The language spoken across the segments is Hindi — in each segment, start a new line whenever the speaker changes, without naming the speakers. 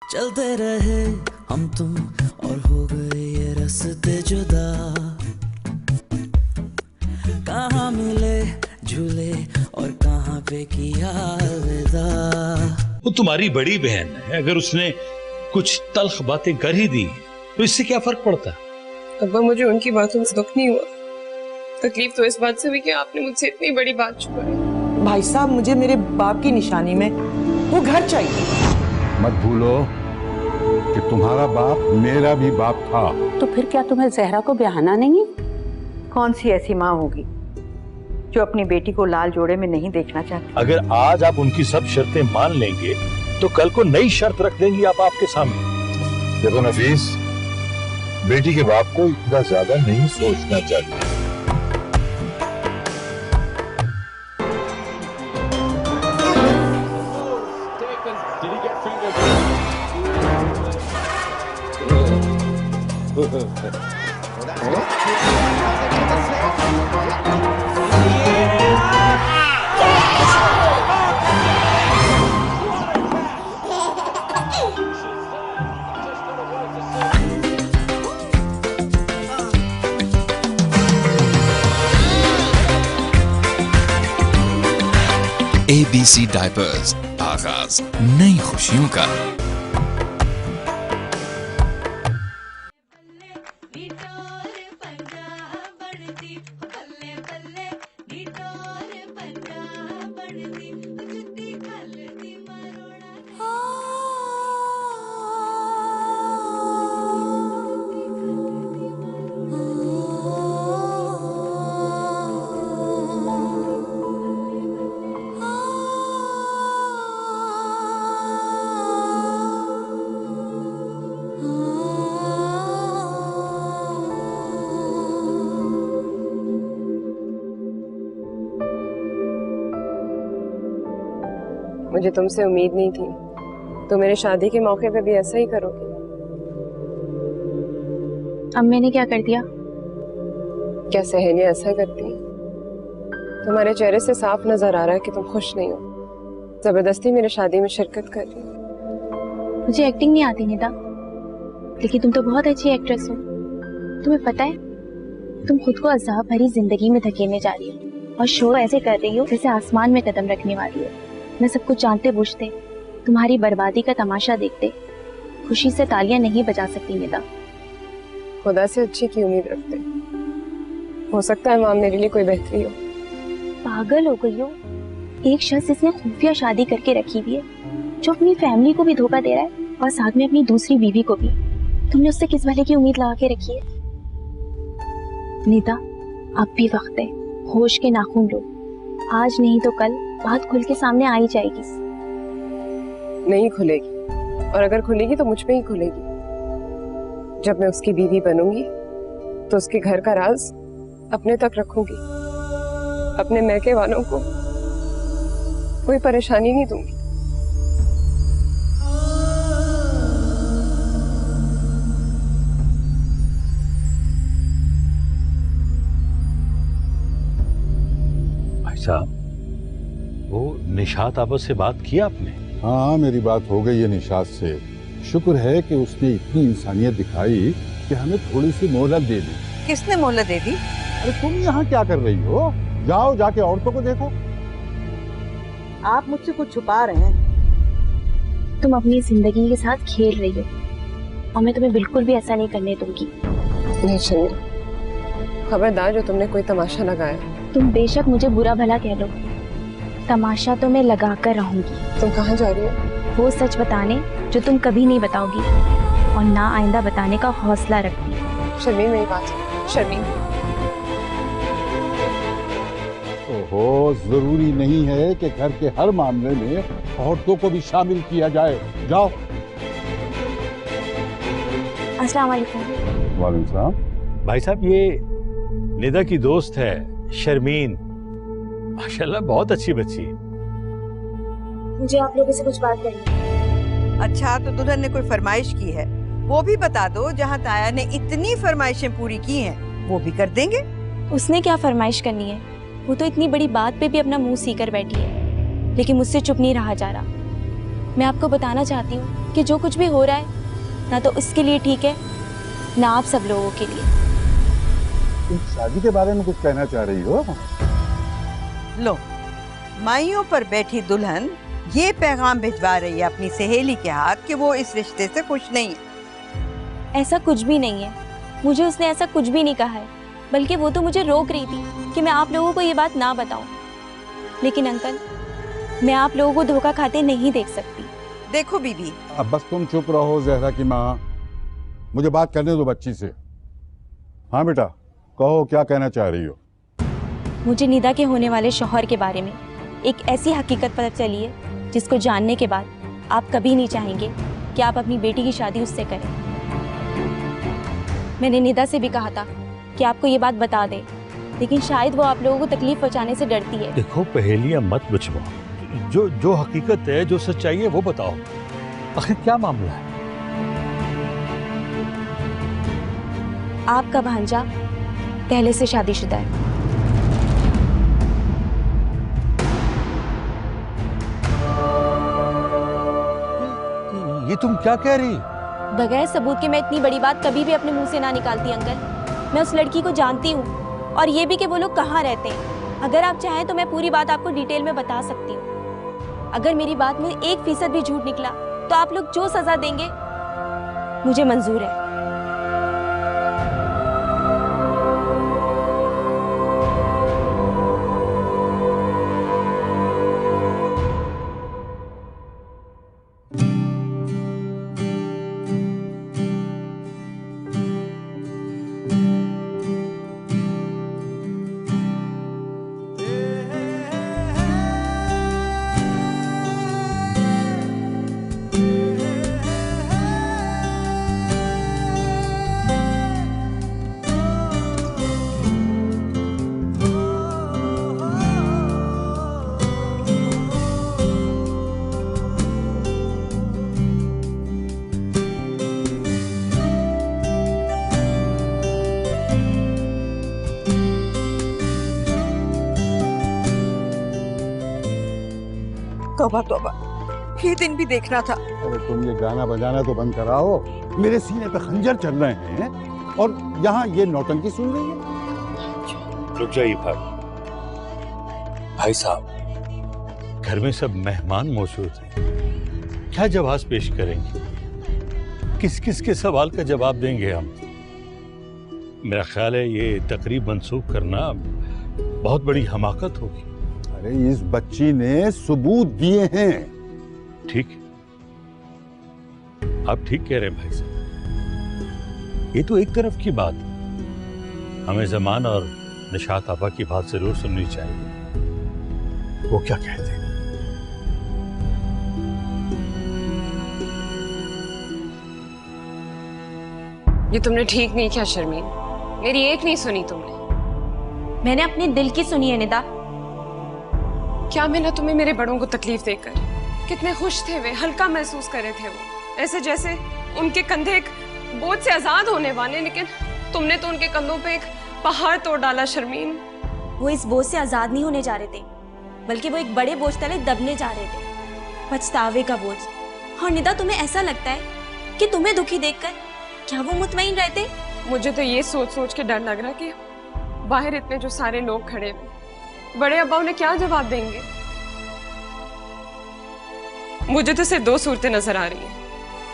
चलते रहे हम तुम और हो गए ये रास्ते जुदा, कहाँ मिले झूले और कहाँ पे किया अलविदा।
वो तुम्हारी बड़ी बहन है, अगर उसने कुछ तल्ख बातें कर ही दी तो इससे क्या फर्क पड़ता?
अब्बा, मुझे उनकी बातों से दुख नहीं हुआ, तकलीफ तो इस बात से हुई कि आपने मुझसे इतनी बड़ी बात छुपाई।
भाई साहब, मुझे मेरे बाप की निशानी में वो घर चाहिए।
मत भूलो कि तुम्हारा बाप मेरा भी बाप था।
तो फिर क्या तुम्हें जहरा को ब्याहना नहीं है? कौन सी ऐसी माँ होगी जो अपनी बेटी को लाल जोड़े में नहीं देखना चाहती?
अगर आज आप उनकी सब शर्तें मान लेंगे तो कल को नई शर्त रख देंगी आप आपके सामने।
देखो नफीस, बेटी के बाप को इतना ज्यादा नहीं सोचना चाहिए।
ABC डायपर्स, आगाज नई खुशियों का।
मुझे तुमसे उम्मीद नहीं थी, तो मेरे शादी के मौके पे भी ऐसा ही करोगी?
अब मैंने क्या कर दिया?
क्या सहेलियां ऐसा करती हैं? तुम्हारे चेहरे से साफ नजर आ रहा है कि तुम खुश नहीं हो, जबरदस्ती मेरी शादी में शिरकत कर रही हो।
मुझे एक्टिंग नहीं आती निदा, लेकिन तुम तो बहुत अच्छी एक्ट्रेस हो। तुम्हें पता है, तुम खुद को अज़ाब भरी जिंदगी में धकेलने जा रही हो और शो ऐसे कर रही हो जैसे आसमान में कदम रखने वाली हो। मैं सब कुछ जानते बूझते तुम्हारी बर्बादी का तमाशा देखते खुशी से तालियां नहीं बजा सकती निदा।
खुदा से अच्छी की उम्मीद रखते, हो सकता है मां मेरे लिए कोई बेहतरी हो।
पागल हो गई हो? एक शख्स जिसने खुफिया शादी करके रखी हुई है, जो अपनी फैमिली को भी धोखा दे रहा है और साथ में अपनी दूसरी बीवी को भी, तुमने उससे किस भले की उम्मीद लगा के रखी है? निदा, अब भी वक्त है, होश के नाखून लो। आज नहीं तो कल बात खुल के सामने आ ही जाएगी।
नहीं खुलेगी, और अगर खुलेगी तो मुझ पे ही खुलेगी। जब मैं उसकी बीवी बनूंगी तो उसके घर का राज अपने तक रखूंगी, अपने मैके वालों को कोई परेशानी नहीं दूंगी।
भाई साहब, वो निशात आपस से बात की आपने?
हाँ, मेरी बात हो गई है निशात से। शुक्र है कि उसने इतनी इंसानियत दिखाई कि हमें थोड़ी सी मोहलत दे दी।
किसने मोहलत दे दी?
अरे तुम यहाँ क्या कर रही हो? जाओ जाके औरतों को देखो।
आप मुझसे कुछ छुपा रहे हैं।
तुम अपनी जिंदगी के साथ खेल रही हो और मैं तुम्हें बिल्कुल भी ऐसा नहीं करने दूंगी।
नहीं शर्मिला, खबरदार जो तुमने कोई तमाशा लगाया।
तुम बेशक मुझे बुरा भला कह लो, तमाशा तो मैं लगा कर रहूंगी।
तुम कहाँ जा रही हो?
वो सच बताने जो तुम कभी नहीं बताओगी और ना आइंदा बताने का हौसला रखती।
शर्मीन, मेरी बात सुनो। शर्मीन,
ओहो, जरूरी नहीं है कि घर के हर मामले में औरतों को भी शामिल किया जाए। जाओ।
अस्सलाम वालेकुम।
वालेकुम सलाम।
भाई साहब, ये निदा की दोस्त है शर्मीन, माशाल्लाह बहुत अच्छी बच्ची है।
मुझे आप लोगों से कुछ बात करनी है।
अच्छा, तो दुल्हन ने कोई फरमाइश की है वो भी बता दो। जहाँ ताया ने इतनी फरमाइशें पूरी की हैं वो भी कर देंगे।
उसने क्या फरमाइश करनी है? वो तो इतनी बड़ी बात पे भी अपना मुंह सीकर बैठी है, लेकिन मुझसे चुप नहीं रहा जा रहा। मैं आपको बताना चाहती हूँ कि जो कुछ भी हो रहा है ना तो उसके लिए ठीक है ना आप सब लोगों के लिए।
तुम शादी के बारे में कुछ कहना चाह रही हो?
लो, माइयों पर बैठी दुल्हन ये पैगाम भिजवा रही है अपनी सहेली के हाथ कि वो इस रिश्ते से खुश नहीं है।
ऐसा कुछ भी नहीं है, मुझे उसने ऐसा कुछ भी नहीं कहा है, बल्कि वो तो मुझे रोक रही थी कि मैं आप लोगों को ये बात ना बताऊं। लेकिन अंकल, मैं आप लोगों को धोखा खाते नहीं देख सकती।
देखो बीबी,
अब बस तुम चुप रहो जहरा की माँ, मुझे बात करने दो बच्ची से। हाँ बेटा, कहो क्या कहना चाह रही हो?
मुझे निदा के होने वाले शौहर के बारे में एक ऐसी हकीकत पता चली है जिसको जानने के बाद आप कभी नहीं चाहेंगे कि आप अपनी बेटी की शादी उससे करें। मैंने निदा से भी कहा था कि आपको ये बात बता दे, लेकिन शायद वो आप लोगों को तकलीफ पहुंचाने से डरती है।
देखो, पहेलियां मत बुझवाओ, जो हकीकत है, जो सच्चाई है वो बताओ। आखिर क्या मामला है?
आपका भांजा पहले से शादीशुदा है।
ये तुम क्या कह रही?
बगैर सबूत के मैं इतनी बड़ी बात कभी भी अपने मुंह से ना निकालती अंकल। मैं उस लड़की को जानती हूँ और ये भी कि वो लोग कहाँ रहते हैं। अगर आप चाहें तो मैं पूरी बात आपको डिटेल में बता सकती हूँ। अगर मेरी बात में 1% भी झूठ निकला तो आप लोग जो सजा देंगे मुझे मंजूर है।
तौबा तौबा, ये दिन भी देखना था।
अरे तुम ये गाना बजाना तो बंद कराओ, मेरे सीने पे खंजर चल रहे हैं और यहाँ ये नौटंकी सुन रही है।
रुक जाइए भाई साहब, घर में सब मेहमान मौजूद हैं, क्या जवाब पेश करेंगे? किस किस के सवाल का जवाब देंगे हम? मेरा ख्याल है ये तकरीब मंसूख करना बहुत बड़ी हमाकत होगी।
अरे इस बच्ची ने सबूत दिए हैं।
ठीक है, आप ठीक कह रहे हैं भाई साहब, ये तो एक तरफ की बात है। हमें जमान और निशात आपा की बात जरूर सुननी चाहिए। वो क्या कहते हैं?
ये तुमने ठीक नहीं किया शर्मीन, मेरी एक नहीं सुनी तुमने।
मैंने अपने दिल की सुनी है निदा।
क्या मिला तुम्हें मेरे बड़ों को तकलीफ देकर? कितने खुश थे वे, हल्का महसूस कर रहे थे वो, ऐसे जैसे उनके कंधे एक बोझ से आजाद होने वाले। लेकिन तुमने तो उनके कंधों पे एक पहाड़ तोड़ डाला शर्मीन।
वो इस बोझ से आजाद नहीं होने जा रहे थे, बल्कि वो एक बड़े बोझ तले दबने जा रहे थे, पछतावे का बोझ। और निदा, तुम्हें ऐसा लगता है कि तुम्हें दुखी देखकर क्या वो मुतमईन रहते?
मुझे तो ये सोच सोच के डर लग रहा कि बाहर इतने जो सारे लोग खड़े हुए, बड़े अब्बा उन्हें क्या जवाब देंगे। मुझे तो सिर्फ दो सूरतें नजर आ रही हैं,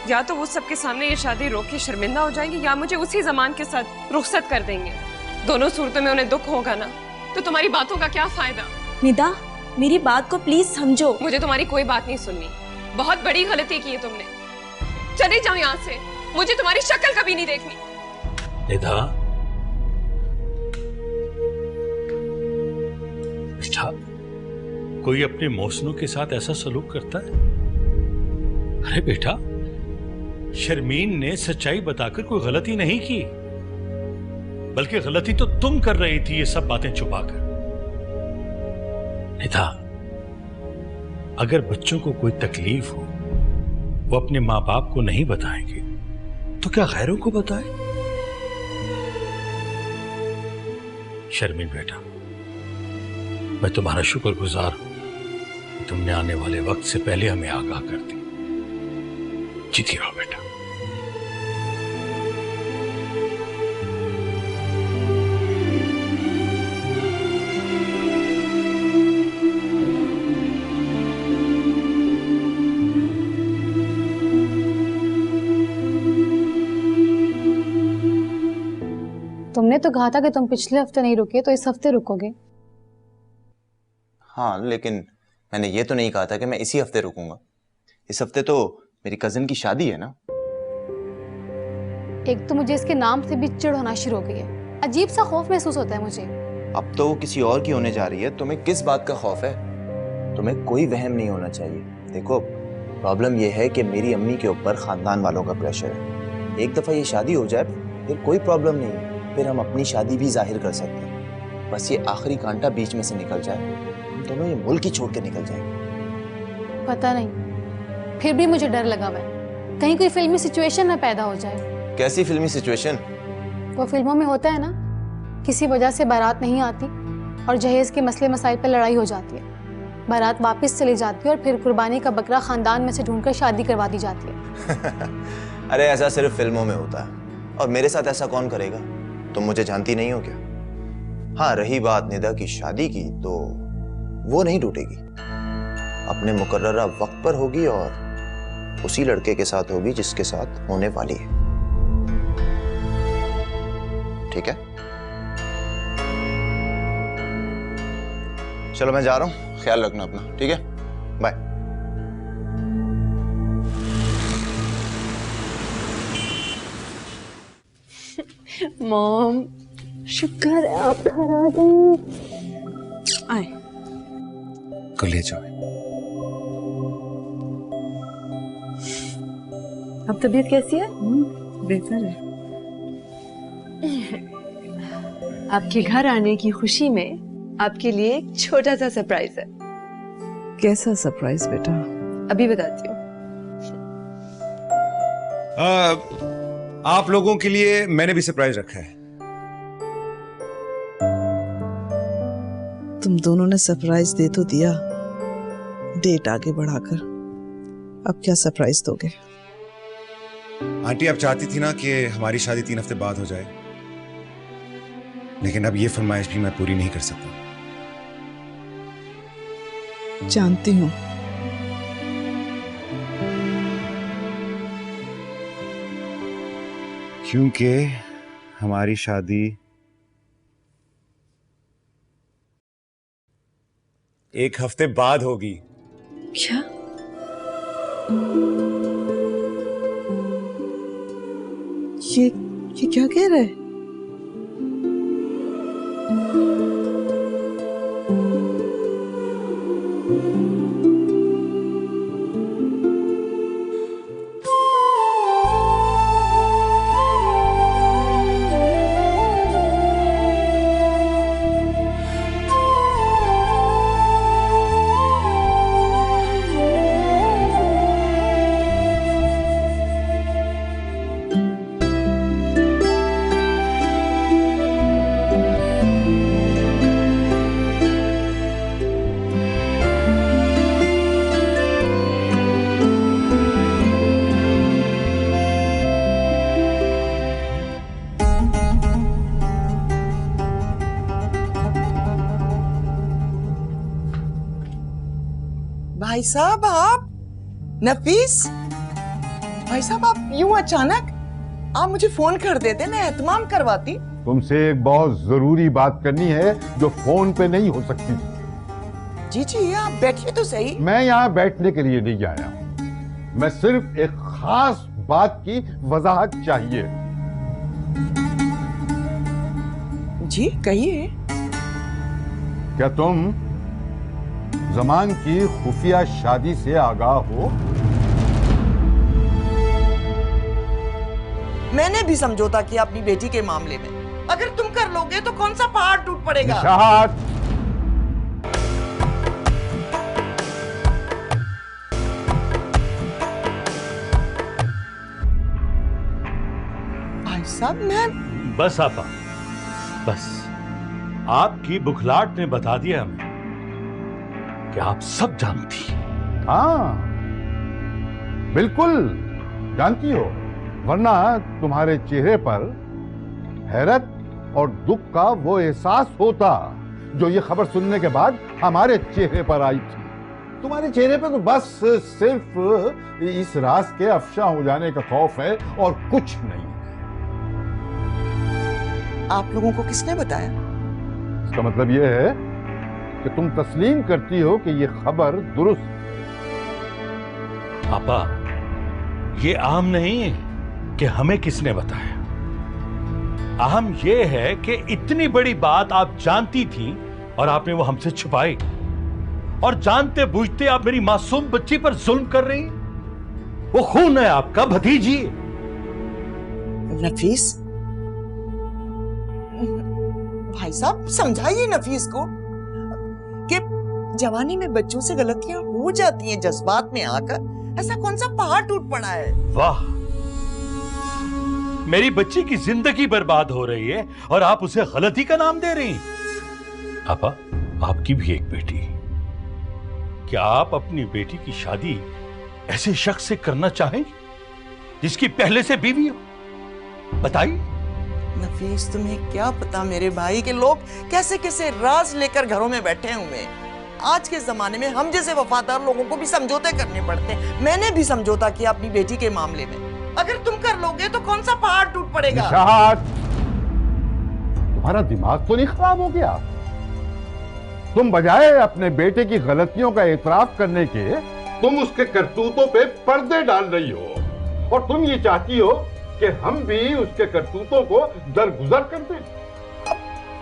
या तो वो सबके सामने ये शादी रोक के शर्मिंदा हो जाएंगे, या मुझे उसी जमान के साथ रुखसत कर देंगे। दोनों सूरतों में उन्हें दुख होगा ना, तो तुम्हारी बातों का क्या फायदा?
निदा, मेरी बात को प्लीज समझो।
मुझे तुम्हारी कोई बात नहीं सुननी, बहुत बड़ी गलती की है तुमने। चली जाओ यहाँ से, मुझे तुम्हारी शक्ल कभी नहीं देखनी।
निदा, बेटा, कोई अपने मौसनों के साथ ऐसा सलूक करता है? अरे बेटा, शर्मीन ने सच्चाई बताकर कोई गलती नहीं की, बल्कि गलती तो तुम कर रही थी ये सब बातें छुपाकर। निदा, अगर बच्चों को कोई तकलीफ हो वो अपने माँ बाप को नहीं बताएंगे तो क्या गैरों को बताए? शर्मीन बेटा, मैं तुम्हारा शुक्रगुजार हूं कि तुमने आने वाले वक्त से पहले हमें आगाह कर दी।
जीती रहो बेटा।
तुमने तो कहा था कि तुम पिछले हफ्ते नहीं रुके, तो इस हफ्ते रुकोगे।
हाँ, लेकिन मैंने ये तो नहीं कहा था कि मैं इसी हफ्ते रुकूंगा। इस हफ्ते तो मेरी कजिन की शादी है ना।
एक तो मुझे इसके नाम से भी चिढ़ होना शुरू हो गई है, अजीब सा खौफ महसूस होता है मुझे।
अब तो वो किसी और की होने जा रही है, तुम्हें किस बात का खौफ है? तुम्हें कोई वहम नहीं होना चाहिए। देखो, प्रॉब्लम ये है कि मेरी अम्मी के ऊपर खानदान वालों का प्रेशर है। एक दफा ये शादी हो जाए फिर कोई प्रॉब्लम नहीं है, फिर हम अपनी शादी भी जाहिर कर सकते हैं। बस ये आखिरी कांटा बीच में से निकल जाए, हम दोनों ये मुल्क ही छोड़ के निकल जाएंगे।
पता नहीं, फिर भी मुझे डर लगा हुआ है, कहीं कोई फिल्मी सिचुएशन ना पैदा हो जाए।
कैसी फिल्मी सिचुएशन?
वो फिल्मों में होता है ना, किसी वजह से बारात नहीं आती और जहेज के मसले मसाइल पर लड़ाई हो जाती है, बारात वापस चली जाती है और फिर कुर्बानी का बकरा खानदान में से ढूंढकर शादी करवा दी जाती है।
अरे ऐसा सिर्फ फिल्मों में होता है, और मेरे साथ ऐसा कौन करेगा? तुम मुझे जानती नहीं हो क्या? हाँ, रही बात निदा की शादी की, तो वो नहीं टूटेगी, अपने मुकर्ररा वक्त पर होगी और उसी लड़के के साथ होगी जिसके साथ होने वाली है। ठीक है? चलो मैं जा रहा हूं, ख्याल रखना अपना। ठीक है, बाय।
मॉम, शुक्र है आप घर आ गए। आए,
को ले जाओ।
अब तबीयत कैसी है? बेहतर है। आपके घर आने की खुशी में आपके लिए एक छोटा सा सरप्राइज है।
कैसा सरप्राइज बेटा?
अभी बताती हूँ।
आप लोगों के लिए मैंने भी सरप्राइज रखा है।
तुम दोनों ने सरप्राइज दे तो दिया, डेट आगे बढ़ाकर। अब क्या सरप्राइज दोगे?
आंटी, आप चाहती थी ना कि हमारी शादी 3 हफ्ते बाद हो जाए, लेकिन अब ये फरमाइश भी मैं पूरी नहीं कर सकता।
जानती हूँ,
क्योंकि हमारी शादी 1 हफ्ते बाद होगी।
क्या? ये क्या कह रहे हैं? भाई साहब, आप? नफीस भाई साहब, आप यूं अचानक? आप मुझे फोन कर देते, मैं एहतमाम करवाती।
तुमसे एक बहुत जरूरी बात करनी है जो फोन पे नहीं हो सकती।
जी जी, आप बैठिए तो सही।
मैं यहाँ बैठने के लिए नहीं आया, मैं सिर्फ एक खास बात की वजाहत चाहिए।
जी कहिए।
क्या तुम जमान की खुफिया शादी से आगाह हो?
मैंने भी समझौता किया अपनी बेटी के मामले में। अगर तुम कर लोगे तो कौन सा पहाड़ टूट पड़ेगा?
निशात,
भाई साहब, मैं
बस आपा, बस आपकी बुखलाहट ने बता दिया हमें कि आप सब जानती।
हाँ बिल्कुल, जानती हो, वरना तुम्हारे चेहरे पर हैरत और दुख का वो एहसास होता जो ये खबर सुनने के बाद हमारे चेहरे पर आई थी। तुम्हारे चेहरे पे तो बस सिर्फ इस राज के अफशा हो जाने का खौफ है और कुछ नहीं।
आप लोगों को किसने बताया?
इसका मतलब यह है कि तुम तस्लीम करती हो कि यह खबर दुरुस्त।
पापा, ये आम नहीं है कि हमें किसने बताया। अहम यह है कि इतनी बड़ी बात आप जानती थी और आपने वो हमसे छुपाई, और जानते बूझते आप मेरी मासूम बच्ची पर जुल्म कर रही। वो खून है आपका, भतीजी।
नफीस, भाई साहब समझाइए नफीस को कि जवानी में बच्चों से गलतियां हो जाती हैं, जज्बात में आकर। ऐसा कौन सा पहाड़ टूट पड़ा है?
वाह, मेरी बच्ची की जिंदगी बर्बाद हो रही है और आप उसे गलती का नाम दे रही। पापा, आपकी भी एक बेटी, क्या आप अपनी बेटी की शादी ऐसे शख्स से करना चाहेंगे जिसकी पहले से बीवी हो? बताइए।
नफीस, तुम्हें क्या पता मेरे भाई के लोग कैसे कैसे राज लेकर घरों में बैठे हुए हैं। आज के जमाने में हम जैसे वफादार लोगों को भी समझौते करने पड़ते हैं। मैंने भी समझौता किया अपनी बेटी के मामले में। अगर तुम कर लोगे तो कौन सा पहाड़ टूट पड़ेगा?
तुम्हारा दिमाग तो नहीं खराब हो गया? तुम बजाय अपने बेटे की गलतियों का एतराफ करने के, तुम उसके करतूतों पे पर्दे डाल रही हो, और तुम ये चाहती हो कि हम भी उसके करतूतों को दरगुजर कर दें।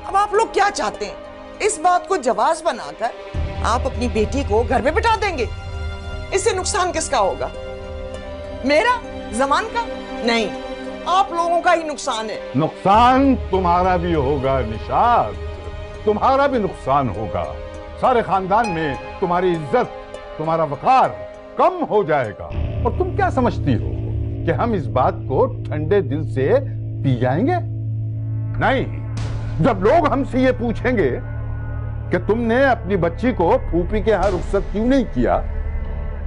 अब आप लोग क्या चाहते हैं? इस बात को जवाब बनाकर आप अपनी बेटी को घर पे बिठा देंगे। इससे नुकसान किसका होगा? मेरा? जमान का? नहीं, आप लोगों का ही नुकसान है।
नुकसान तुम्हारा भी होगा निशात, तुम्हारा भी नुकसान होगा। सारे खानदान में तुम्हारी इज्जत, तुम्हारा वकार कम हो जाएगा। और तुम क्या समझती हो कि हम इस बात को ठंडे दिल से पी जाएंगे? नहीं, जब लोग हमसे ये पूछेंगे कि तुमने अपनी बच्ची को फूफी के यहाँ रुखसत क्यों नहीं किया,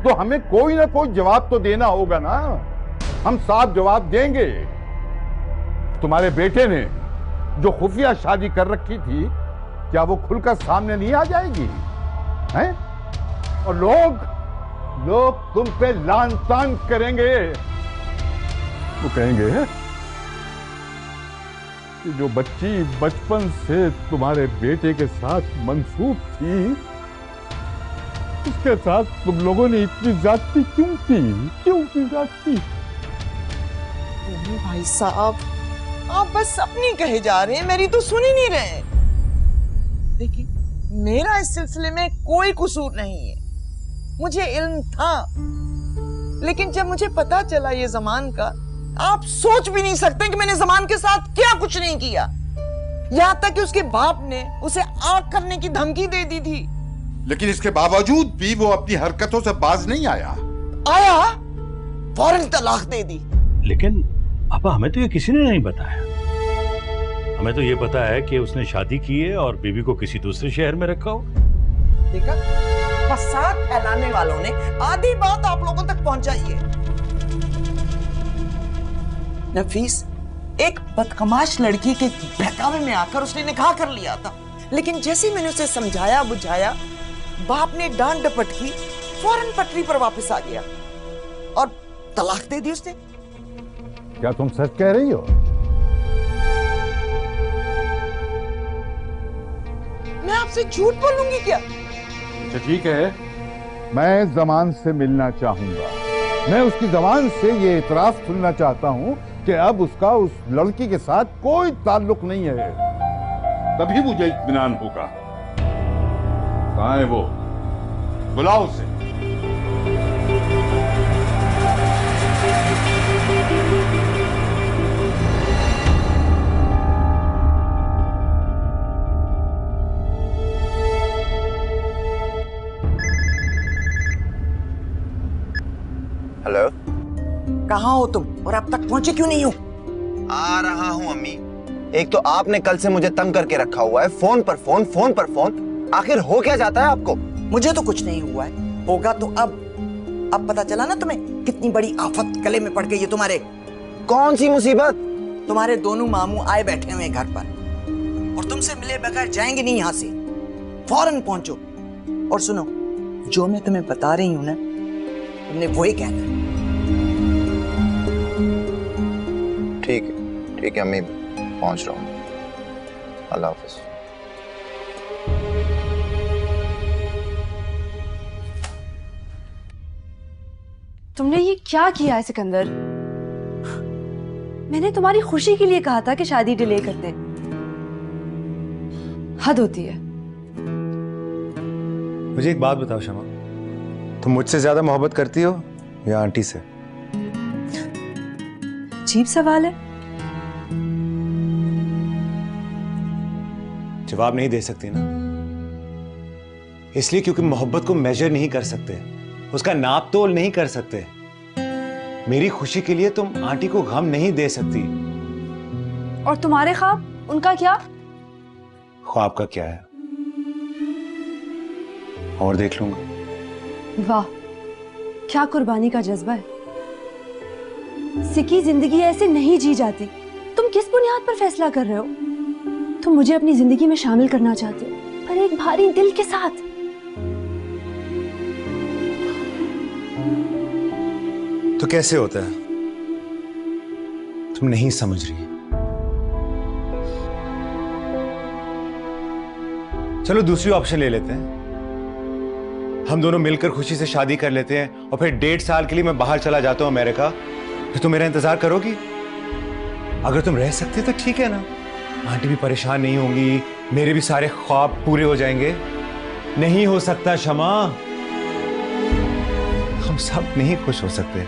तो हमें कोई ना कोई जवाब तो देना होगा ना। हम साफ जवाब देंगे। तुम्हारे बेटे ने जो खुफिया शादी कर रखी थी, क्या वो खुलकर सामने नहीं आ जाएगी? हैं? और लोग तुम पे लान तान करेंगे। वो कहेंगे कि जो बच्ची बचपन से तुम्हारे बेटे के साथ मंसूब थी, उसके साथ तुम लोगों ने इतनी ज्यादती क्यों की? क्यों की ज्यादती?
भाई साहब, आप बस अपनी कहे जा रहे हैं, मेरी तो सुन ही नहीं रहे। देखिए, मेरा इस सिलसिले में कोई कसूर नहीं है। मुझे इल्म था, लेकिन जब मुझे पता चला ये जमान का, आप सोच भी नहीं सकते कि मैंने जमान के साथ क्या कुछ नहीं किया। यहाँ तक कि उसके बाप ने उसे आग करने की धमकी दे दी थी।
लेकिन इसके बावजूद भी वो अपनी हरकतों से बाज नहीं आया।
फौरन तलाक दे दी।
लेकिन पापा, हमें तो ये किसी ने नहीं बताया। हमें तो ये पता है कि उसने शादी की है और बीवी को किसी दूसरे शहर में रखा हो।
देखा, फसाद फैलाने वालों ने आधी बात आप लोगों तक पहुंचाई है। नफीस, एक बदकमाश लड़की के बहकावे में आकर उसने निकाह कर लिया था, लेकिन जैसे मैंने उसे समझाया बुझाया, बाप ने डांट डपट की, फौरन पटरी पर वापस आ गया और तलाक दे दी उसने।
क्या तुम सच कह रही हो?
मैं आपसे झूठ बोलूंगी क्या?
अच्छा ठीक है, मैं जमान से मिलना चाहूंगा। मैं उसकी जबान से ये इतराफ सुनना चाहता हूं कि अब उसका उस लड़की के साथ कोई ताल्लुक नहीं है। तभी मुझे इत्मीनान होगा। कहाँ है वो? बुलाओ उसे।
हेलो,
कहाँ हो तुम और अब तक पहुंचे क्यों नहीं हो?
आ रहा हूँ अम्मी। एक तो आपने कल से मुझे तंग करके रखा हुआ है, फोन पर फोन, फोन पर फोन। आखिर हो क्या जाता है आपको?
मुझे तो कुछ नहीं हुआ है, होगा तो अब। अब पता चला ना तुम्हें कितनी बड़ी आफत गले में पड़ गई है तुम्हारे।
कौन सी मुसीबत?
तुम्हारे दोनों मामू आए बैठे हुए घर पर और तुमसे मिले बगैर जाएंगे नहीं यहाँ से। फौरन पहुंचो और सुनो, जो मैं तुम्हें बता रही हूं ना, तुमने वही कहना है।
ठीक है अम्मी, पहुंच रहा हूँ। अल्लाह हाफिज।
तुमने ये क्या किया है सिकंदर? मैंने तुम्हारी खुशी के लिए कहा था कि शादी डिले कर दे। हद होती है।
मुझे एक बात बताओ शमा, तुम मुझसे ज्यादा मोहब्बत करती हो या आंटी से?
अजीब सवाल है।
जवाब नहीं दे सकती ना, इसलिए क्योंकि मोहब्बत को मेजर नहीं कर सकते, उसका नाप तोल नहीं कर सकते। मेरी खुशी के लिए तुम आंटी को गम नहीं दे सकती।
और तुम्हारे ख्वाब, उनका क्या?
ख्वाब का क्या है, और देख लूंगा।
वाह, क्या कुर्बानी का जज्बा है। सिकी जिंदगी ऐसे नहीं जी जाती। तुम किस बुनियाद पर फैसला कर रहे हो? तुम मुझे अपनी जिंदगी में शामिल करना चाहते हो, पर एक भारी दिल के साथ।
तो कैसे होता है? तुम नहीं समझ रही। चलो दूसरी ऑप्शन ले लेते हैं, हम दोनों मिलकर खुशी से शादी कर लेते हैं और फिर 1.5 साल के लिए मैं बाहर चला जाता हूं अमेरिका, फिर तुम मेरा इंतजार करोगी? अगर तुम रह सकती तो ठीक है ना, आंटी भी परेशान नहीं होंगी, मेरे भी सारे ख्वाब पूरे हो जाएंगे। नहीं हो सकता शमा, हम सब नहीं खुश हो सकते।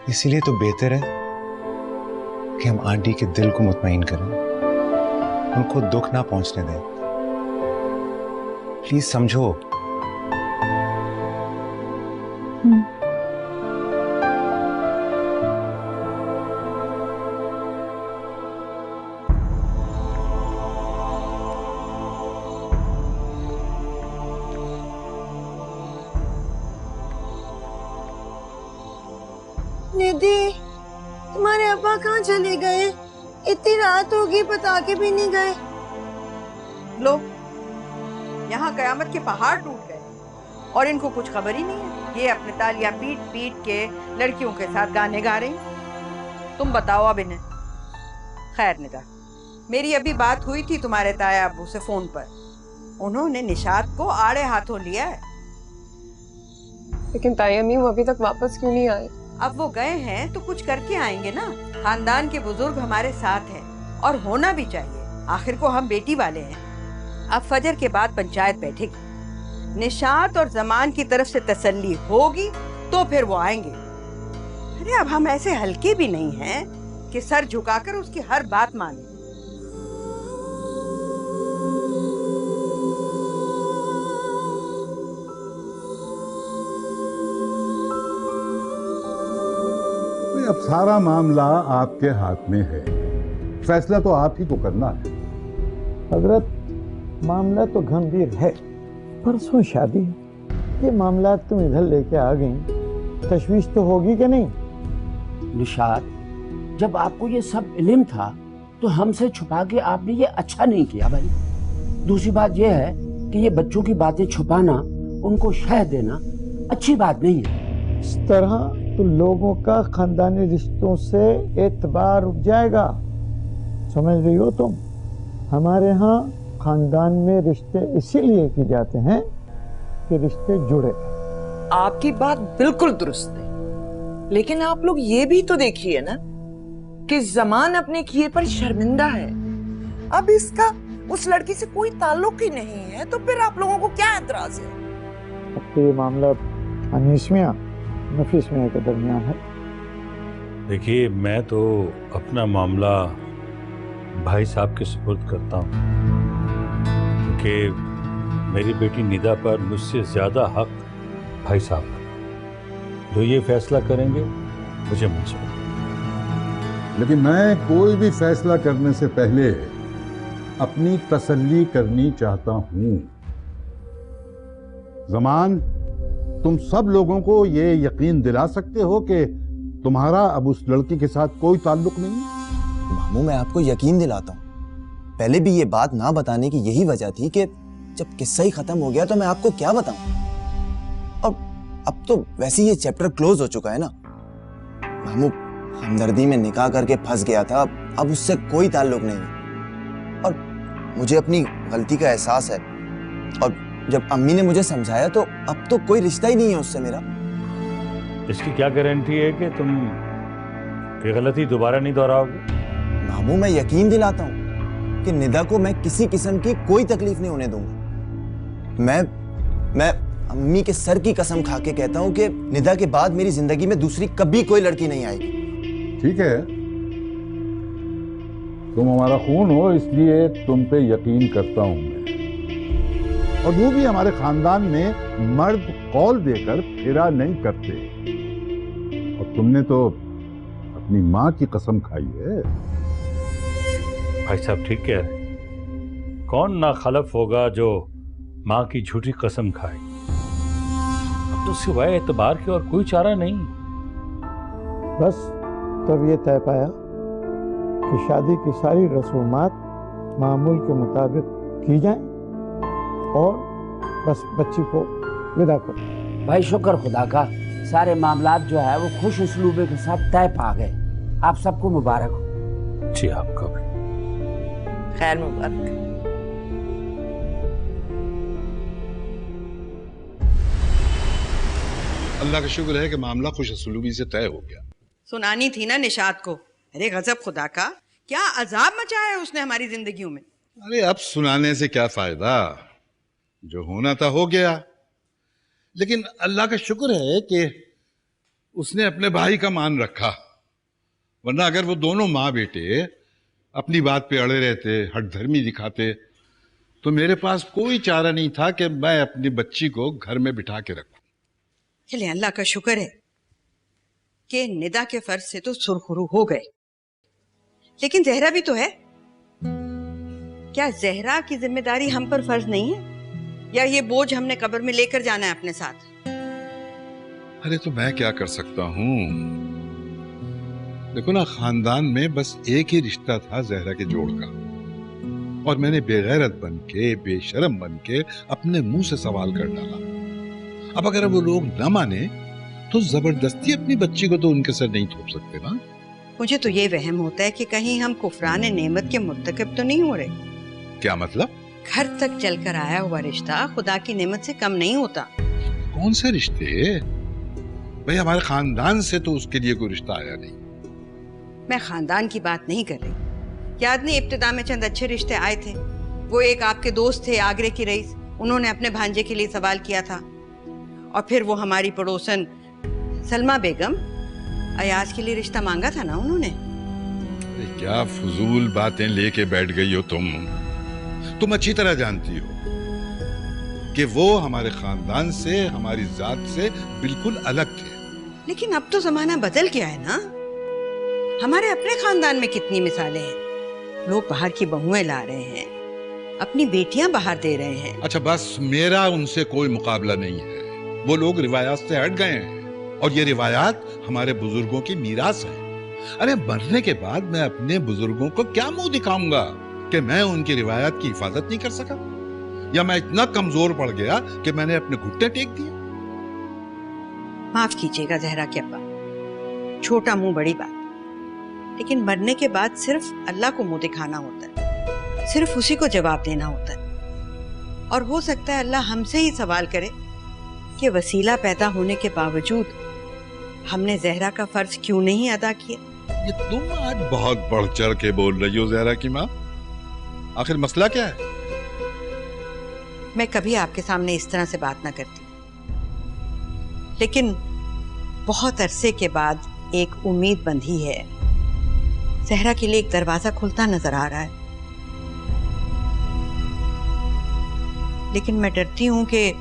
इसीलिए तो बेहतर है कि हम आंटी के दिल को मुतमईन करें, उनको दुख ना पहुंचने दें। प्लीज समझो।
निधि, तुम्हारे अब्बा कहाँ चले गए? इतनी रात होगी, बता के भी नहीं गए। लो, यहाँ कयामत के पहाड़ टूट गए और इनको कुछ खबर ही नहीं है। ये अपने तालियां पीट पीट के लड़कियों के साथ गाने गा रहे हैं। तुम बताओ अब इन्हें। खैर निदा, मेरी अभी बात हुई थी तुम्हारे ताया अब्बू से फोन पर। उन्होंने निशात को आड़े हाथों लिया है।
लेकिन ताई अम्मी, वो अभी तक वापस क्यों नहीं आए?
अब वो गए हैं तो कुछ करके आएंगे ना। खानदान के बुजुर्ग हमारे साथ हैं और होना भी चाहिए, आखिर को हम बेटी वाले हैं। अब फजर के बाद पंचायत बैठेगी, निशात और जमान की तरफ से तसल्ली होगी तो फिर वो आएंगे। अरे अब हम ऐसे हल्के भी नहीं हैं कि सर झुकाकर उसकी हर बात माने।
अब सारा मामला आपके हाथ में है, फैसला तो आप ही को करना है।
हजरत, मामला तो गंभीर है, परसों शादी है, ये मामला तुम इधर लेके आ गई, तशवीश तो होगी कि नहीं?
निशात, जब आपको ये सब इल्म था तो हमसे छुपा के आपने ये अच्छा नहीं किया भाई। दूसरी बात ये है कि ये बच्चों की बातें छुपाना, उनको शह देना अच्छी बात नहीं है।
इस तरह तो लोगों का खानदानी रिश्तों से एतबार उठ जाएगा। समझ रही हो तुम? हमारे यहाँ खानदान में रिश्ते इसीलिए किए जाते हैं कि रिश्ते जुड़े।
आपकी बात बिल्कुल दुरुस्त है, लेकिन आप लोग ये भी तो देखिए ना कि जमान अपने किए पर शर्मिंदा है। अब इसका उस लड़की से कोई ताल्लुक ही नहीं है, तो फिर आप लोगों को क्या एतराज है?
अब तो ये मामला अनीस मियां, नफीस मियां के दरमियान है।
देखिए, मैं तो अपना मामला भाई साहब के सुपुर्द करता हूँ, क्योंकि मेरी बेटी निदा पर मुझसे ज्यादा हक भाई साहब का। जो ये फैसला करेंगे मुझे मंजूर है।
लेकिन मैं कोई भी फैसला करने से पहले अपनी तसल्ली करनी चाहता हूं। जमान, तुम सब लोगों को ये यकीन दिला सकते हो कि तुम्हारा अब उस लड़की के साथ कोई ताल्लुक नहीं?
मामू, मैं आपको यकीन दिलाता हूँ, पहले भी ये बात ना बताने की यही वजह थी कि जब किस्सा ही खत्म हो गया तो मैं आपको क्या बताऊं। और अब तो वैसे ही ये चैप्टर क्लोज हो चुका है ना। मामू, हमदर्दी में निकाह करके फंस गया था, अब उससे कोई ताल्लुक नहीं। और मुझे अपनी गलती का एहसास है, और जब अम्मी ने मुझे समझाया तो अब तो कोई रिश्ता ही नहीं है उससे मेरा।
इसकी क्या गारंटी है कि तुम ये गलती दोबारा नहीं दोहराओगे?
मामू, मैं यकीन दिलाता हूँ कि निदा को मैं किसी किस्म की कोई तकलीफ नहीं होने दूंगा। मैं अम्मी के सर की कसम खा के कहता हूँ कि निदा के बाद मेरी जिंदगी में दूसरी कभी कोई लड़की नहीं आएगी।
ठीक है, तुम हमारा खून हो इसलिए तुम पे यकीन करता हूं मैं। और वो भी हमारे खानदान में मर्द कौल देकर फेरा नहीं करते। और तुमने तो अपनी माँ की कसम खाई है।
भाई साहब ठीक कह रहे। कौन ना खलफ होगा जो माँ की झूठी कसम खाए। अब तो सिवाय एतबार के और कोई चारा नहीं।
बस तब ये तय पाया कि शादी की सारी रसूमात मामूल के मुताबिक की जाएं और बस बच्ची को विदा करो।
भाई शुक्र खुदा का, सारे मामलात जो है वो खुश उसलूबे के साथ तय पा गए। आप सबको मुबारक हो।
जी आपको भी
खैर मुबारक।
अल्लाह का शुक्र है कि मामला खुश असलूबी से तय हो गया।
सुनानी थी ना निशात को। अरे गजब खुदा का, क्या अजाब मचाया है उसने हमारी जिंदगियों में।
अरे अब सुनाने से क्या फायदा, जो होना था हो गया। लेकिन अल्लाह का शुक्र है कि उसने अपने भाई का मान रखा, वरना अगर वो दोनों माँ बेटे अपनी बात पे अड़े रहते, हठधर्मी दिखाते, तो मेरे पास कोई चारा नहीं था कि मैं अपनी बच्ची को घर में बिठा के रखूं।
चले अल्लाह का शुक्र है कि निदा के फर्ज से तो सुरखुरू हो गए, लेकिन जहरा भी तो है। क्या जहरा की जिम्मेदारी हम पर फर्ज नहीं है, या ये बोझ हमने कब्र में लेकर जाना है अपने साथ?
अरे तो मैं क्या कर सकता हूँ। देखो ना, खानदान में बस एक ही रिश्ता था जहरा के जोड़ का, और मैंने बेगैरत बन के, बेशर्म बन के अपने मुंह से सवाल कर डाला। अब अगर वो लोग न माने तो जबरदस्ती अपनी बच्ची को तो उनके सर नहीं थोप सकते ना।
मुझे तो ये वहम होता है कि कहीं हम कुफरान नेमत के मुर्तकब तो नहीं हो रहे।
क्या मतलब?
घर तक चलकर आया हुआ रिश्ता खुदा की नेमत से कम नहीं होता।
कौन से रिश्ते? भाई हमारे खानदान से तो उसके लिए कोई रिश्ता आया नहीं।
मैं खानदान की बात नहीं कर रही। याद नहीं, इब्तिदा में चंद अच्छे रिश्ते आए थे। वो एक आपके दोस्त थे आगरे की रईस, उन्होंने अपने भांजे के लिए सवाल किया था। और फिर वो हमारी पड़ोसन सलमा बेगम, अयाज के लिए रिश्ता मांगा था ना उन्होंने।
क्या फजूल बातें लेके बैठ गई हो तुम अच्छी तरह जानती हो कि वो हमारे खानदान से, हमारी जात से बिल्कुल अलग थे।
लेकिन अब तो जमाना बदल गया है ना। हमारे अपने खानदान में कितनी मिसालें हैं। लोग बाहर की बहुएं ला रहे हैं, अपनी बेटियां बाहर दे रहे हैं।
अच्छा बस, मेरा उनसे कोई मुकाबला नहीं है। वो लोग रिवायात से हट गए हैं, और ये रिवायात हमारे बुजुर्गों की मीरास है। अरे मरने के बाद मैं अपने बुजुर्गों को क्या मुंह दिखाऊंगा कि मैं उनकी रिवायात की हिफाजत नहीं कर सका, या मैं इतना कमजोर पड़ गया कि मैंने अपने घुटने टेक दिए।
माफ कीजिएगा जहरा के अब्बा, छोटा मुंह बड़ी बात। लेकिन मरने के बाद सिर्फ अल्लाह को मुंह दिखाना होता है, सिर्फ उसी को जवाब देना होता है। और हो सकता है अल्लाह हमसे ही सवाल करे कि वसीला पैदा होने के बावजूद हमने जहरा का फर्ज क्यों नहीं अदा किया।
ये तुम आज बहुत बढ़ चढ़ के बोल रही हो जहरा की माँ। आखिर मसला क्या है?
मैं कभी आपके सामने इस तरह से बात ना करती, लेकिन बहुत अरसे के बाद एक उम्मीद बंधी है। जहरा के लिए एक दरवाजा खुलता नजर आ रहा है, लेकिन मैं डरती हूं कि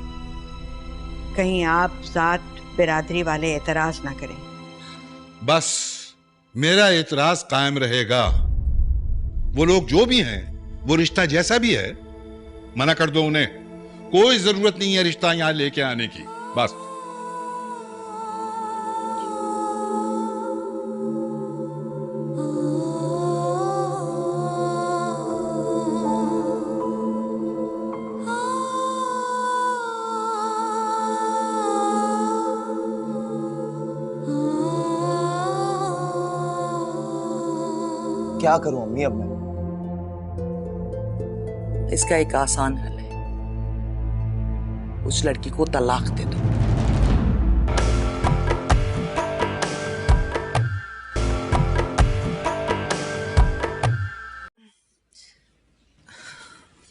कहीं आप जात बिरादरी वाले एतराज ना करें।
बस मेरा एतराज कायम रहेगा। वो लोग जो भी हैं, वो रिश्ता जैसा भी है, मना कर दो उन्हें। कोई जरूरत नहीं है रिश्ता यहां लेके आने की। बस
क्या करूं अम्मी अब मैं?
इसका एक आसान हल है, उस लड़की को तलाक दे दो।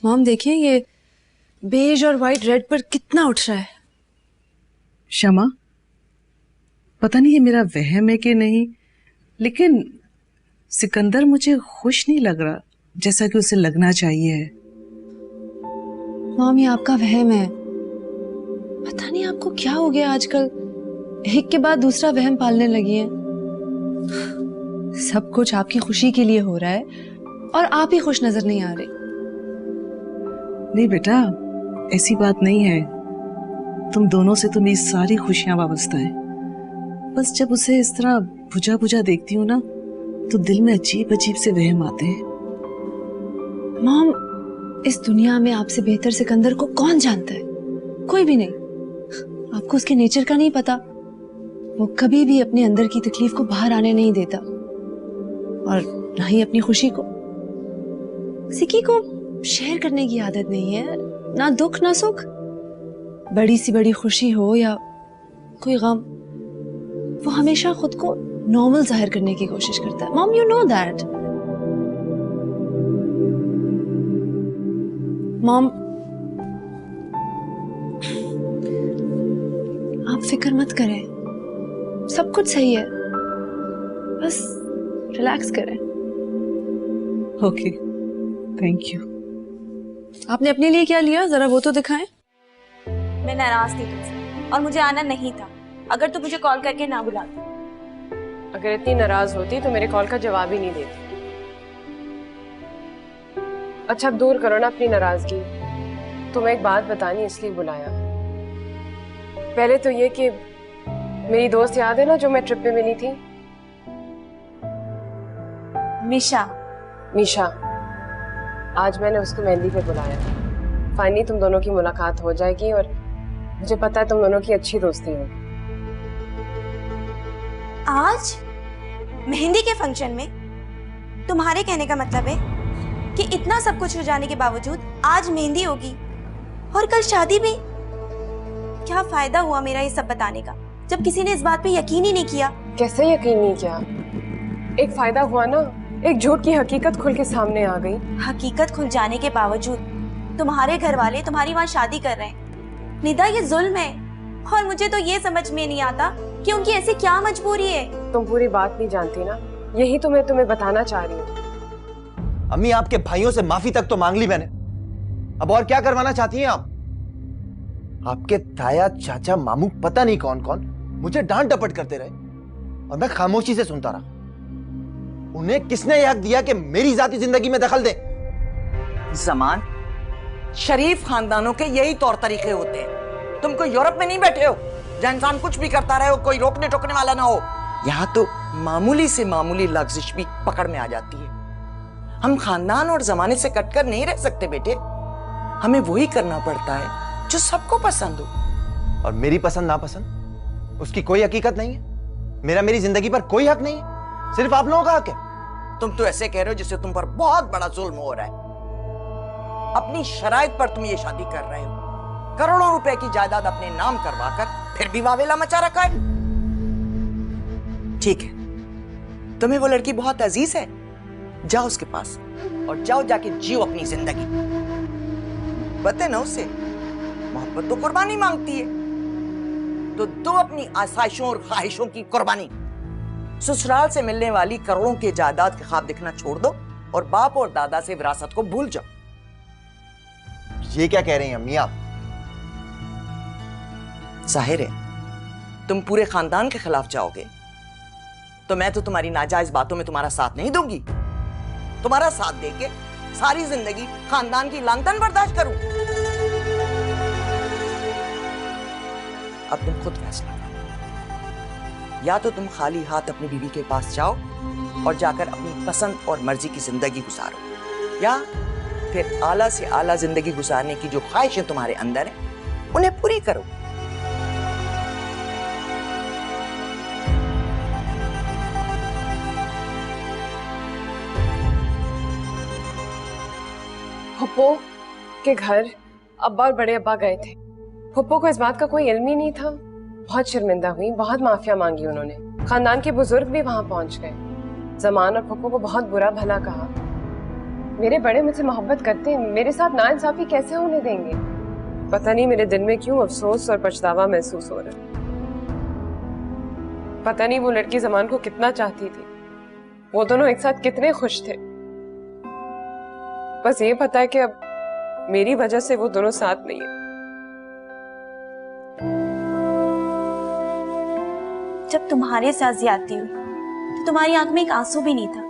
मॉम देखिए ये बेज और वाइट रेड पर कितना उठ रहा है।
शमा, पता नहीं ये मेरा वहम है कि नहीं, लेकिन सिकंदर मुझे खुश नहीं लग रहा जैसा कि उसे लगना चाहिए।
मॉम ये आपका वहम है, पता नहीं आपको क्या हो गया आजकल, एक के बाद दूसरा वहम पालने लगी है। सब कुछ आपकी खुशी के लिए हो रहा है और आप ही खुश नजर नहीं आ रहे।
नहीं बेटा, ऐसी बात नहीं है, तुम दोनों से तो मेरी सारी खुशियां वाबस्ता है। बस जब उसे इस तरह बुझा बुझा देखती हूँ ना, तो दिल में अजीब अजीब से वहम आते हैं।
मॉम इस दुनिया में आपसे बेहतर सिकंदर को कौन जानता है? कोई भी नहीं। आपको उसके नेचर का नहीं पता, वो कभी भी अपने अंदर की तकलीफ को बाहर आने नहीं देता और ना ही अपनी खुशी को। किसी को शेयर करने की आदत नहीं है, ना दुख ना सुख। बड़ी सी बड़ी खुशी हो या कोई गम, वो हमेशा खुद को नॉर्मल जाहिर करने की कोशिश करता है। Mom you know that. Mom आप फिक्र मत करें, सब कुछ सही है, बस रिलैक्स करें।
Okay, thank you.
आपने अपने लिए क्या लिया, जरा वो तो दिखाएं।
मैं नाराज थी तुमसे और मुझे आना नहीं था। अगर तुम मुझे कॉल करके ना बुलाती।
अगर इतनी नाराज होती तो मेरे कॉल का जवाब ही नहीं देती। अच्छा अब दूर करो ना अपनी नाराजगी। तुम्हें एक बात बतानी इसलिए बुलाया। पहले तो ये कि मेरी दोस्त याद है ना जो मैं ट्रिप पे मिली थी,
मिशा।
मीशा, आज मैंने उसको मेहंदी पे बुलाया। फाइनली तुम दोनों की मुलाकात हो जाएगी और मुझे पता है तुम दोनों की अच्छी दोस्ती होगी।
आज मेहंदी के फंक्शन में? तुम्हारे कहने का मतलब है कि इतना सब कुछ हो जाने के बावजूद आज मेहंदी होगी और कल शादी भी? क्या फायदा हुआ मेरा ये सब बताने का जब किसी ने इस बात पे यकीन ही नहीं किया?
कैसे यकीन नहीं किया? एक फायदा हुआ ना, एक झूठ की हकीकत खुल के सामने आ गई।
हकीकत खुल जाने के बावजूद तुम्हारे घर वाले तुम्हारी वहाँ शादी कर रहे हैं। निदा ये जुल्म है और मुझे तो ये समझ में नहीं आता कि उनकी ऐसी क्या मजबूरी है।
तुम पूरी बात नहीं जानती ना, यही तो मैं तुम्हें बताना चाह रही हूँ।
अम्मी आपके भाइयों से माफी तक तो मांग ली मैंने, अब और क्या करवाना चाहती हैं आप? आपके ताया चाचा मामू पता नहीं कौन कौन मुझे डांट डपट करते रहे और मैं खामोशी से सुनता रहा। उन्हें किसने यह हक दिया कि मेरी जाती जिंदगी में दखल दे?
जमान, शरीफ खानदानों के यही तौर तरीके होते हैं। तुम कोई यूरोप में नहीं बैठे हो जहां इंसान कुछ भी करता रहे हो, कोई रोकने टोकने वाला ना हो। यहाँ तो मामूली से मामूली लफ्जिश भी पकड़ में आ जाती है। हम खानदान और जमाने से कटकर नहीं रह सकते बेटे, हमें वही करना पड़ता है जो सबको पसंद हो।
और मेरी पसंद नापसंद उसकी कोई हकीकत नहीं है। मेरा मेरी जिंदगी पर कोई हक नहीं है, सिर्फ आप लोगों का हक है।
तुम तो ऐसे कह रहे हो जिससे तुम पर बहुत बड़ा जुल्म हो रहा है। अपनी शराइत पर तुम ये शादी कर रहे हो, करोड़ों रुपए की जायदाद अपने नाम करवाकर फिर भी वावेला मचा रखा है। ठीक है, तुम्हें वो लड़की बहुत अजीज है, जाओ उसके पास और जाओ जाके जियो अपनी जिंदगी। पता ना उसे मोहब्बत तो कुर्बानी मांगती है, तो दो अपनी आसाइशों और ख्वाहिशों की कुर्बानी। ससुराल से मिलने वाली करोड़ों की जायदाद के ख्वाब देखना छोड़ दो और बाप और दादा से विरासत को भूल जाओ।
ये क्या कह रही हैं अम्मी आप?
जाहिर है तुम पूरे खानदान के खिलाफ जाओगे तो मैं तो तुम्हारी नाजायज बातों में तुम्हारा साथ नहीं दूंगी। तुम्हारा साथ देके सारी जिंदगी खानदान की लांतन बर्दाश्त करूं। अब तुम खुद फैसला करो। या तो तुम खाली हाथ अपनी बीवी के पास जाओ और जाकर अपनी पसंद और मर्जी की जिंदगी गुजारो, या फिर आला से आला जिंदगी गुजारने की जो ख्वाहिशें तुम्हारे अंदर हैं उन्हें पूरी करो।
फुप्पो के घर अब्बा और बड़े अब्बा गए थे। फुप्पो को इस बात का कोई इल्म ही नहीं था। बहुत शर्मिंदा हुई, बहुत माफिया मांगी उन्होंने। खानदान के बुजुर्ग भी वहां पहुंच गए। जमान और फुप्पो को बहुत बुरा भला कहा। मेरे बड़े मुझसे मोहब्बत करते हैं, मेरे साथ नाइंसाफी कैसे होने देंगे? पता नहीं मेरे दिल में क्यों अफसोस और पछतावा महसूस हो रहा है। पता नहीं वो लड़की जमान को कितना चाहती थी, वो दोनों एक साथ कितने खुश थे। बस ये पता है कि अब मेरी वजह से वो दोनों साथ नहीं है।
जब तुम्हारे साथ ज्यादती हुई तो तुम्हारी आंख में एक आंसू भी नहीं था,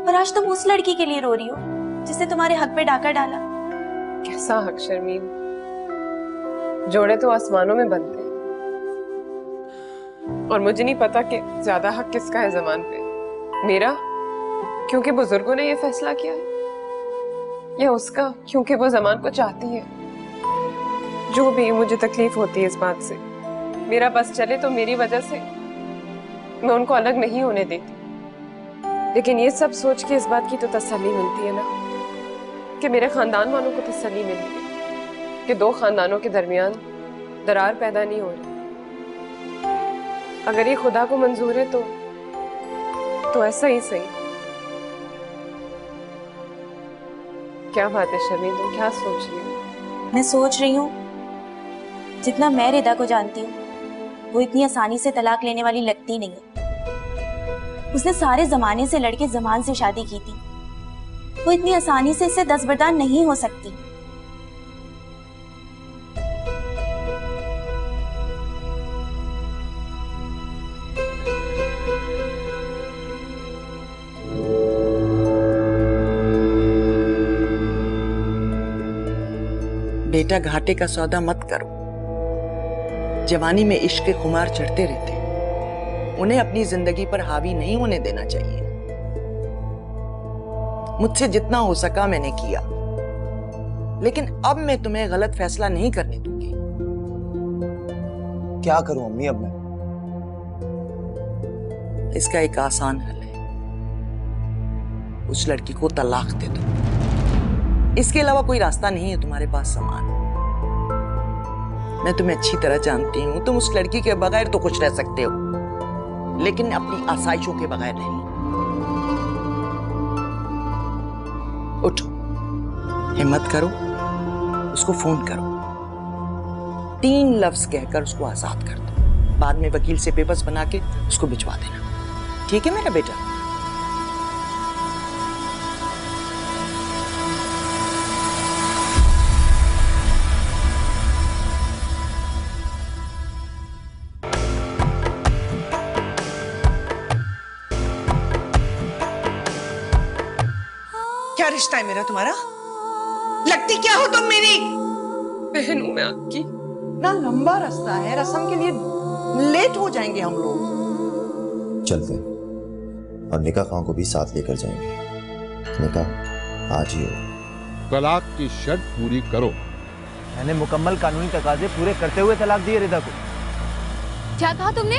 और आज तुम उस लड़की के लिए रो रही हो जिसने तुम्हारे हक पे डाका डाला।
कैसा हक शर्मीन, जोड़े तो आसमानों में बनते हैं, और मुझे नहीं पता कि ज्यादा हक किसका है जमान पे, मेरा क्योंकि बुजुर्गों ने ये फैसला किया है, या उसका क्योंकि वो जमान को चाहती है। जो भी मुझे तकलीफ होती है इस बात से, मेरा बस चले तो मेरी वजह से मैं उनको अलग नहीं होने देती। लेकिन ये सब सोच के इस बात की तो तसल्ली मिलती है ना कि मेरे खानदान वालों को तसल्ली मिल रही है कि दो खानदानों के दरमियान दरार पैदा नहीं हो रही। अगर ये खुदा को मंजूर है तो ऐसा ही सही। क्या बात है शर्मी, तुम क्या सोच रही हो?
मैं सोच रही हूँ जितना मैं रिदा को जानती हूँ वो इतनी आसानी से तलाक लेने वाली लगती नहीं है। उसने सारे जमाने से लड़के जमान से शादी की थी, वो इतनी आसानी से इससे दस्तबरदार नहीं हो सकती।
बेटा, घाटे का सौदा मत करो। जवानी में इश्क के खुमार चढ़ते रहते हैं, उन्हें अपनी जिंदगी पर हावी नहीं होने देना चाहिए। मुझसे जितना हो सका मैंने किया, लेकिन अब मैं तुम्हें गलत फैसला नहीं करने दूंगी।
क्या करूं अम्मी अब मैं?
इसका एक आसान हल है, उस लड़की को तलाक दे दो। इसके अलावा कोई रास्ता नहीं है तुम्हारे पास समान। मैं तुम्हें अच्छी तरह जानती हूँ, तुम उस लड़की के बगैर तो खुश रह सकते हो, लेकिन अपनी आसाइशों के बगैर नहीं। उठो, हिम्मत करो, उसको फोन करो, 3 लफ्ज कहकर उसको आजाद कर दो। बाद में वकील से पेपर्स बना के उसको भिजवा देना। ठीक है मेरा बेटा? क्या रिश्ता है मेरा तुम्हारा? लगती क्या हो तुम मेरी?
बहन हूं मैं आपकी।
ना लंबा रास्ता है, रस्म के लिए लेट हो जाएंगे हम लोग।
चलते हैं और निकाह खां को भी साथ लेकर जाएंगे। निकाह आज ही हो।
तलाक की शर्त पूरी करो।
मैंने मुकम्मल कानूनी तकाजे पूरे करते हुए तलाक दिए रिदा को।
क्या कहा तुमने?